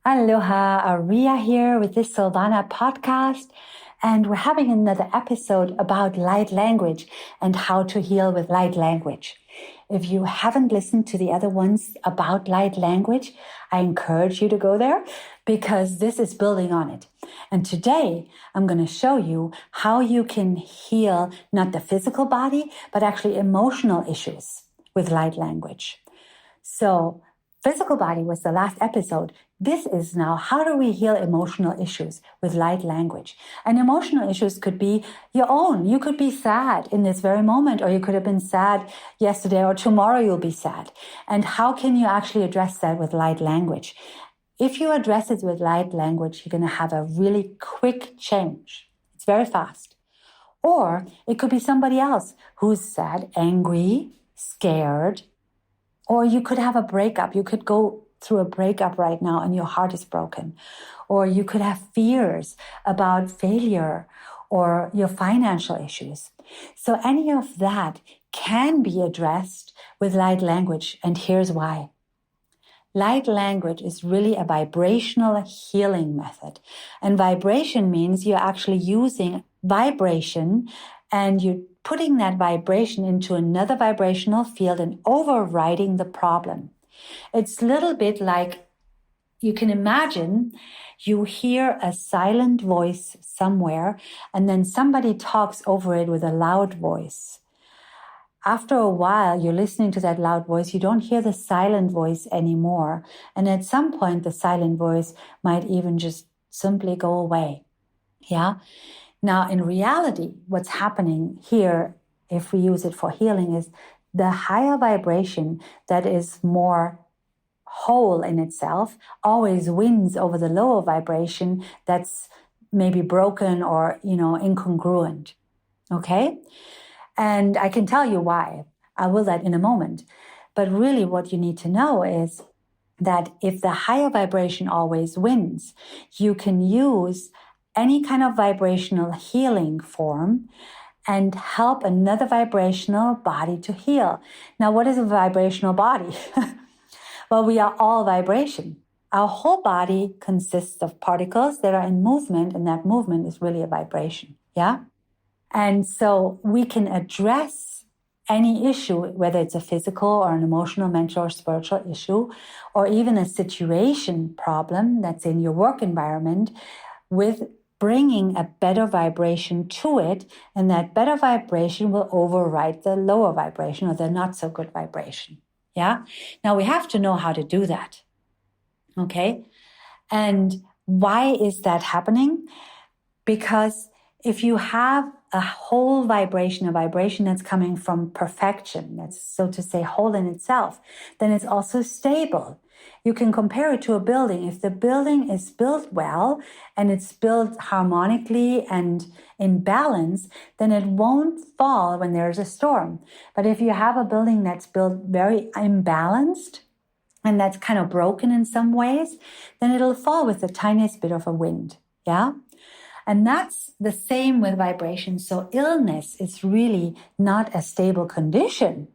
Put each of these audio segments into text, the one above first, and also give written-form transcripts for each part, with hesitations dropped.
Aloha, Ariya here with this Soulvana podcast, and we're having another episode about light language and how to heal with light language. If you haven't listened to the other ones about light language, I encourage you to go there because this is building on it. And today I'm going to show you how you can heal not the physical body, but actually emotional issues with light language. So physical body was the last episode. This is now, how do we heal emotional issues with light language? And emotional issues could be your own. You could be sad in this very moment, or you could have been sad yesterday, or tomorrow you'll be sad. And how can you actually address that with light language? If you address it with light language, you're going to have a really quick change. It's very fast. Or it could be somebody else who's sad, angry, scared, or you could have a breakup. You could go through a breakup right now and your heart is broken. Or you could have fears about failure or your financial issues. So any of that can be addressed with light language. And here's why. Light language is really a vibrational healing method. And vibration means you're actually using vibration and you're putting that vibration into another vibrational field and overriding the problem. It's a little bit like you can imagine you hear a silent voice somewhere and then somebody talks over it with a loud voice. After a while, you're listening to that loud voice, you don't hear the silent voice anymore. And at some point, the silent voice might even just simply go away. Yeah. Now, in reality, what's happening here, if we use it for healing, is the higher vibration that is more whole in itself always wins over the lower vibration that's maybe broken or, incongruent. Okay? And I can tell you why. I will that in a moment. But really what you need to know is that if the higher vibration always wins, you can use any kind of vibrational healing form and help another vibrational body to heal. Now, what is a vibrational body? Well, we are all vibration. Our whole body consists of particles that are in movement, and that movement is really a vibration, yeah? And so we can address any issue, whether it's a physical or an emotional, mental, or spiritual issue, or even a situation problem that's in your work environment, with bringing a better vibration to it, and that better vibration will override the lower vibration or the not so good vibration. Yeah. Now we have to know how to do that. Okay. And why is that happening? Because if you have a whole vibration, a vibration that's coming from perfection, that's so to say whole in itself, then it's also stable. You can compare it to a building. If the building is built well and it's built harmonically and in balance, then it won't fall when there's a storm. But if you have a building that's built very imbalanced and that's kind of broken in some ways, then it'll fall with the tiniest bit of a wind. Yeah? And that's the same with vibration. So illness is really not a stable condition.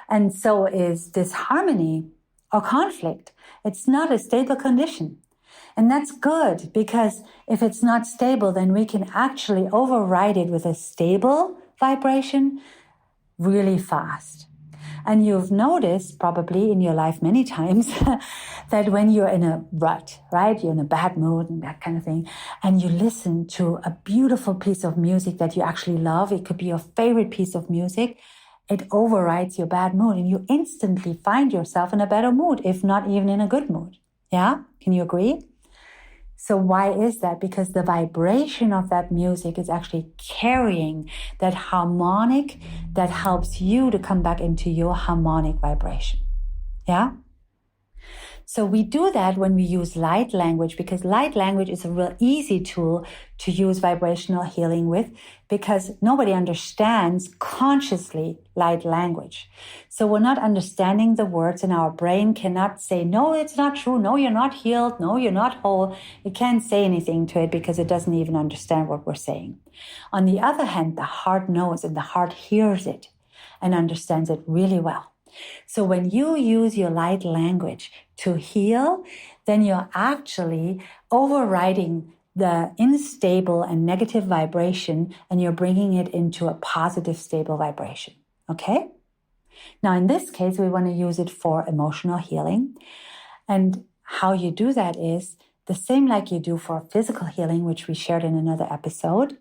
And so is disharmony or conflict. It's not a stable condition. And that's good, because if it's not stable, then we can actually override it with a stable vibration really fast. And you've noticed probably in your life many times that when you're in a rut, right? You're in a bad mood and that kind of thing. And you listen to a beautiful piece of music that you actually love. It could be your favorite piece of music. It overrides your bad mood and you instantly find yourself in a better mood, if not even in a good mood. Yeah? Can you agree? So why is that? Because the vibration of that music is actually carrying that harmonic that helps you to come back into your harmonic vibration. Yeah? So we do that when we use light language, because light language is a real easy tool to use vibrational healing with, because nobody understands consciously light language. So we're not understanding the words, and our brain cannot say, no, it's not true. No, you're not healed. No, you're not whole. It can't say anything to it because it doesn't even understand what we're saying. On the other hand, the heart knows and the heart hears it and understands it really well. So when you use your light language to heal, then you're actually overriding the unstable and negative vibration, and you're bringing it into a positive, stable vibration. Okay? Now, in this case, we want to use it for emotional healing. And how you do that is the same like you do for physical healing, which we shared in another episode.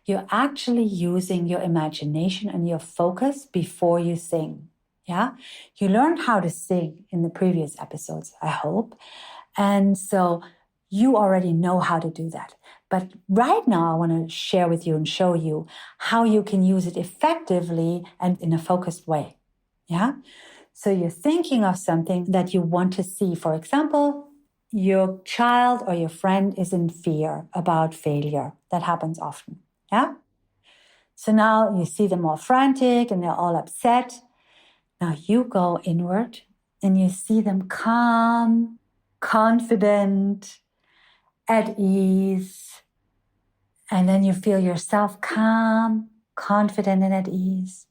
You're actually using your imagination and your focus before you sing. Yeah? You learned how to sing in the previous episodes, I hope. And so you already know how to do that. But right now, I want to share with you and show you how you can use it effectively and in a focused way. Yeah? So you're thinking of something that you want to see. For example, your child or your friend is in fear about failure. That happens often. Yeah? So now you see them all frantic and they're all upset. Now you go inward and you see them calm, confident, at ease. And then you feel yourself calm, confident, and at ease.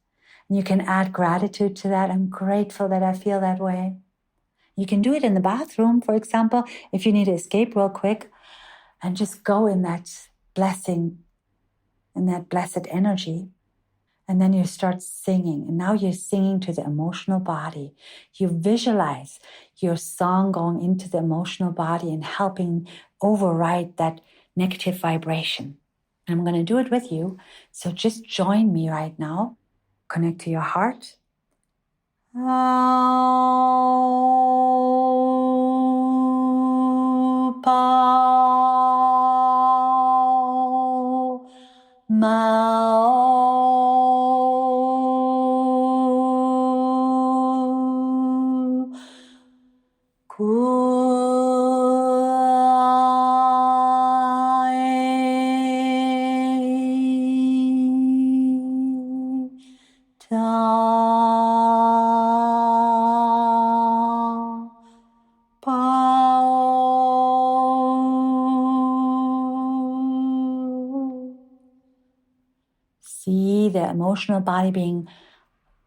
And you can add gratitude to that. I'm grateful that I feel that way. You can do it in the bathroom, for example, if you need to escape real quick, and just go in that blessing, in that blessed energy. And then you start singing. And now you're singing to the emotional body. You visualize your song going into the emotional body and helping override that negative vibration. And I'm going to do it with you. So just join me right now. Connect to your heart. See the emotional body being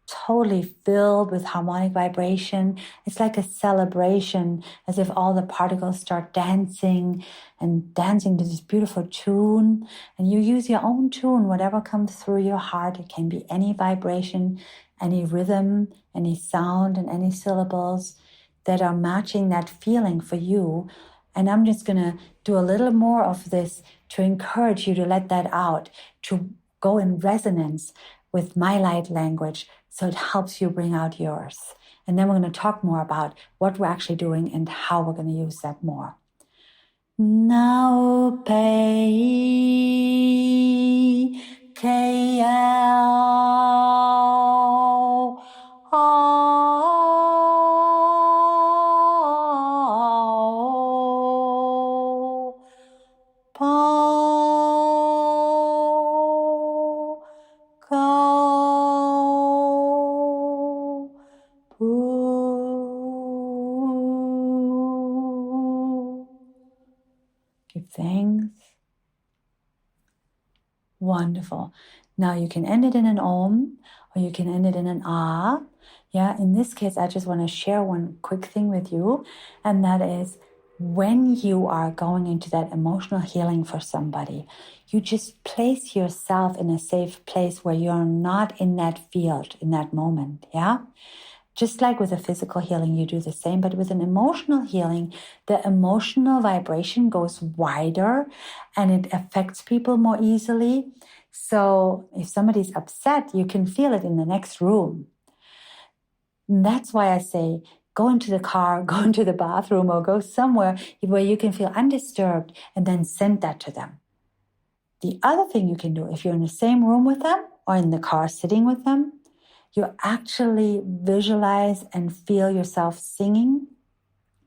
totally filled with harmonic vibration. It's like a celebration, as if all the particles start dancing and dancing to this beautiful tune. And you use your own tune, whatever comes through your heart. It can be any vibration, any rhythm, any sound, and any syllables that are matching that feeling for you. And I'm just going to do a little more of this to encourage you to let that out, to go in resonance with my light language, so it helps you bring out yours. And then we're going to talk more about what we're actually doing and how we're going to use that more. Now pay KL Give thanks. Wonderful. Now you can end it in an om, or you can end it in an ah. Yeah, in this case, I just want to share one quick thing with you, and that is when you are going into that emotional healing for somebody, you just place yourself in a safe place where you're not in that field, in that moment. Yeah. Just like with a physical healing, you do the same, but with an emotional healing, the emotional vibration goes wider and it affects people more easily. So if somebody's upset, you can feel it in the next room. And that's why I say, go into the car, go into the bathroom, or go somewhere where you can feel undisturbed and then send that to them. The other thing you can do, if you're in the same room with them or in the car sitting with them, you actually visualize and feel yourself singing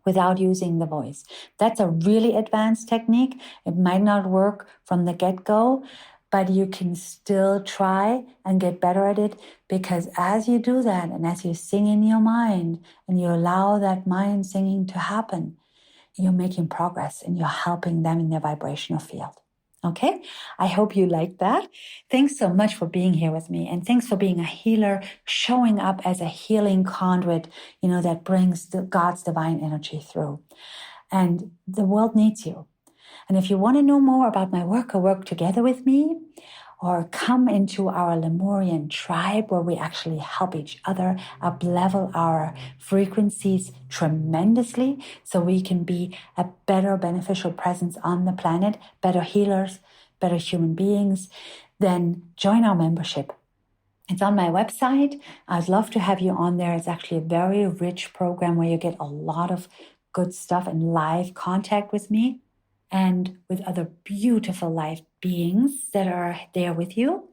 without using the voice. That's a really advanced technique. It might not work from the get-go, but you can still try and get better at it, because as you do that and as you sing in your mind and you allow that mind singing to happen, you're making progress and you're helping them in their vibrational field. Okay, I hope you like that. Thanks so much for being here with me. And thanks for being a healer, showing up as a healing conduit, that brings God's divine energy through. And the world needs you. And if you want to know more about my work or work together with me, or come into our Lemurian tribe where we actually help each other up-level our frequencies tremendously so we can be a better beneficial presence on the planet, better healers, better human beings, then join our membership. It's on my website. I'd love to have you on there. It's actually a very rich program where you get a lot of good stuff and live contact with me and with other beautiful life beings that are there with you.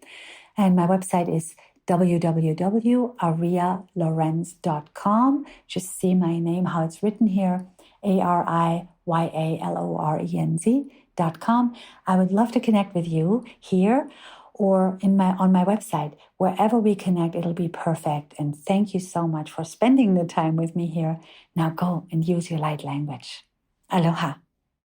And my website is www.ariyalorenz.com. Just see my name, how it's written here, ARIYALORENZ.com. I would love to connect with you here or on my website. Wherever we connect, it'll be perfect. And thank you so much for spending the time with me here. Now go and use your light language. Aloha.